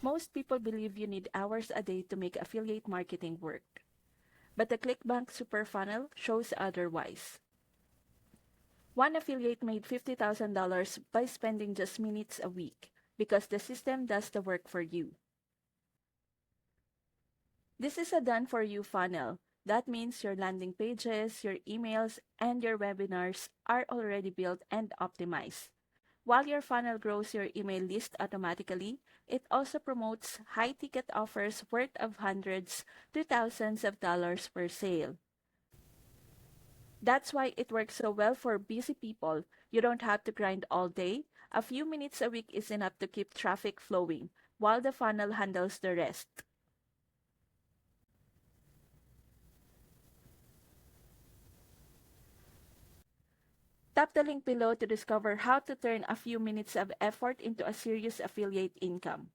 Most people believe you need hours a day to make affiliate marketing work. But the ClickBank Super Funnel shows otherwise. One affiliate made $50,000 by spending just minutes a week because the system does the work for you. This is a done-for-you funnel. That means your landing pages, your emails, and your webinars are already built and optimized. While your funnel grows your email list automatically, it also promotes high-ticket offers worth of hundreds to thousands of dollars per sale. That's why it works so well for busy people. You don't have to grind all day. A few minutes a week is enough to keep traffic flowing, while the funnel handles the rest. Tap the link below to discover how to turn a few minutes of effort into a serious affiliate income.